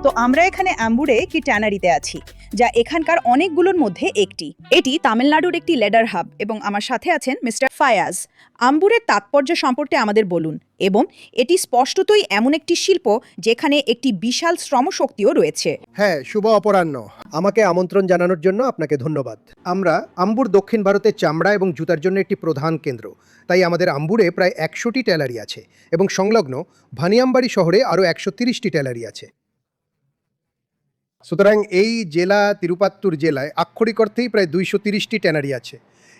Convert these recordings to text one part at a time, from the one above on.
তো আমরা এখানে আম্বুরে একটি ট্যানারিতে আছি, যা এখানকার অনেকগুলোর মধ্যে একটি। এটি তামিলনাড়ুর একটি লেদার হাব এবং আমার সাথে আছেন মিস্টার ফায়াজ। আম্বুরের তাৎপর্য সম্পর্কে আমাদের বলুন, এবং এটি স্পষ্টতই এমন একটি শিল্প যেখানে একটি বিশাল শ্রমশক্তিও রয়েছে। হ্যাঁ, শুভ অপরাহ্ন। আমাকে আমন্ত্রণ জানানোর জন্য আপনাকে ধন্যবাদ। আমরা আম্বুর দক্ষিণ ভারতের চামড়া এবং জুতার জন্য একটি প্রধান কেন্দ্র। তাই আমাদের আম্বুরে প্রায় 100টি ট্যালারি আছে এবং সংলগ্ন ভানিয়ামবাড়ি শহরে আরও 130টি ট্যালারি আছে। সুতরাং এই জেলা তিরুপাত্তুর জেলায় আক্ষরিক অর্থেই প্রায় 230টি ট্যানারি আছে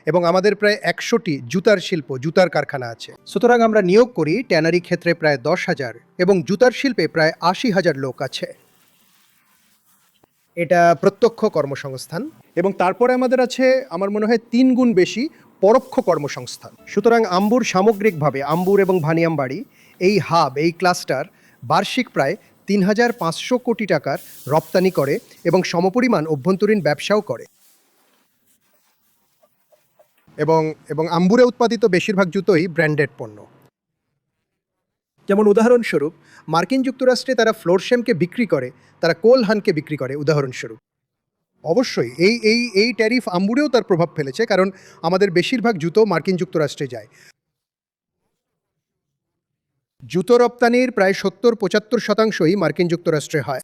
এবং আমাদের প্রায় 100টি জুতার শিল্প, জুতার কারখানা আছে। সুতরাং আমরা নিয়োগ করি ট্যানারি ক্ষেত্রে প্রায় 10,000 এবং জুতার শিল্পে প্রায় 80,000 লোক আছে। এটা প্রত্যক্ষ কর্মসংস্থান এবং তারপরে আমাদের আছে আমার মনে হয় 3 গুণ বেশি পরোক্ষ কর্মসংস্থান। সুতরাং আম্বুর সামগ্রিকভাবে আম্বুর এবং ভানিয়ামবাড়ি এই হাব, এই ক্লাস্টার বার্ষিক প্রায় 3,500 কোটি টাকার রপ্তানি করে এবং সমপরিমাণ অভ্যন্তরীণ ব্যবসাও করে। এবং আম্বুরে উৎপাদিত বেশিরভাগ জুতোই ব্র্যান্ডেড পণ্য। যেমন উদাহরণস্বরূপ মার্কিন যুক্তরাষ্ট্রে তারা ফ্লোরশেমকে বিক্রি করে, তারা কোলহানকে বিক্রি করে উদাহরণস্বরূপ। অবশ্যই এই ট্যারিফ আম্বুরেও তার প্রভাব ফেলেছে, কারণ আমাদের বেশিরভাগ জুতো মার্কিন যুক্তরাষ্ট্রে যায়। জুতো রপ্তানির প্রায় 70-75% মার্কিন যুক্তরাষ্ট্রে হয়।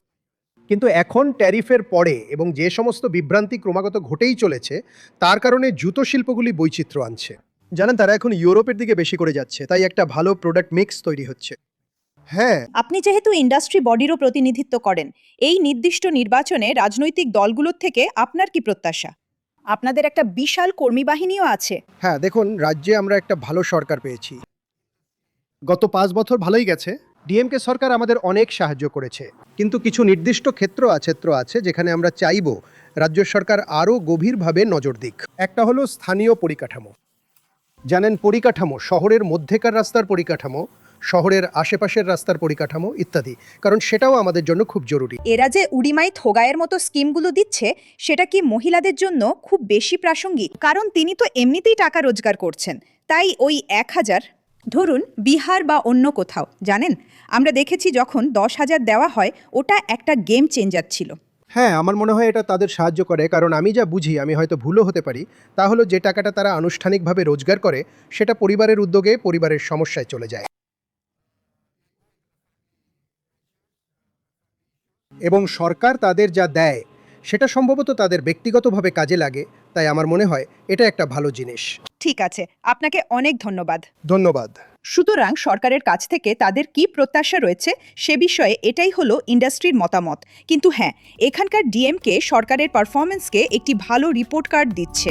কিন্তু এখন ট্যারিফের পরে এবং যে সমস্ত বিভ্রান্তি ক্রমাগত ঘটেই চলেছে, তার কারণে জুতো শিল্পগুলি বৈচিত্র্য আনছে। জানেন, তারা এখন ইউরোপের দিকে বেশি করে যাচ্ছে, তাই একটা ভালো প্রোডাক্ট মিক্স তৈরি হচ্ছে। হ্যাঁ, আপনি যেহেতু ইন্ডাস্ট্রি বডিরও প্রতিনিধিত্ব করেন, এই নির্দিষ্ট নির্বাচনে রাজনৈতিক দলগুলোর থেকে আপনার কি প্রত্যাশা? আপনাদের একটা বিশাল কর্মী বাহিনীও আছে। হ্যাঁ, দেখুন, রাজ্যে আমরা একটা ভালো সরকার পেয়েছি। গত 5 বছর ভালোই গেছে। ডিএমকে সরকার আমাদের অনেক সাহায্য করেছে, কিন্তু কিছু নির্দিষ্ট ক্ষেত্র আছে যেখানে আমরা চাইব রাজ্য সরকার আরও গভীরভাবে নজর দিক। একটা হলো স্থানীয় পরিকাঠামো। জানেন, পরিকাঠামো, শহরের মধ্যেকার রাস্তার পরিকাঠামো, শহরের আশেপাশের রাস্তার পরিকাঠামো ইত্যাদি, কারণ সেটাও আমাদের জন্য খুব জরুরি। এরা যে উডিমাই থোগায়ের মতো স্কিমগুলো দিচ্ছে, সেটা কি মহিলাদের জন্য খুব বেশি প্রাসঙ্গিক? কারণ তিনি তো এমনিতেই টাকা রোজগার করছেন, তাই ওই 1,000 ধরুন বিহার বা অন্য কোথাও। জানেন, আমরা দেখেছি যখন 10,000 দেওয়া হয়, ওটা একটা গেম চেঞ্জার ছিল। হ্যাঁ, আমার মনে হয় এটা তাদের সাহায্য করে, কারণ আমি যা বুঝি, আমি হয়তো ভুলও হতে পারি, তা হলো যে টাকাটা তারা আনুষ্ঠানিকভাবে রোজগার করে সেটা পরিবারের উদ্যোগে পরিবারের সমস্যায় চলে যায়। এবং সরকার তাদের যা দেয় সেটা সম্ভবত তাদের ব্যক্তিগতভাবে কাজে লাগে, তাই আমার মনে হয় এটা একটা ভালো জিনিস। ঠিক আছে, আপনাকে অনেক ধন্যবাদ। ধন্যবাদ। সুতরাং সরকারের কাছ থেকে তাদের কি প্রত্যাশা রয়েছে সে বিষয়ে এটাই হলো ইন্ডাস্ট্রির মতামত। কিন্তু হ্যাঁ, এখানকার ডিএমকে সরকারের পারফরমেন্সকে একটি ভালো রিপোর্ট কার্ড দিচ্ছে।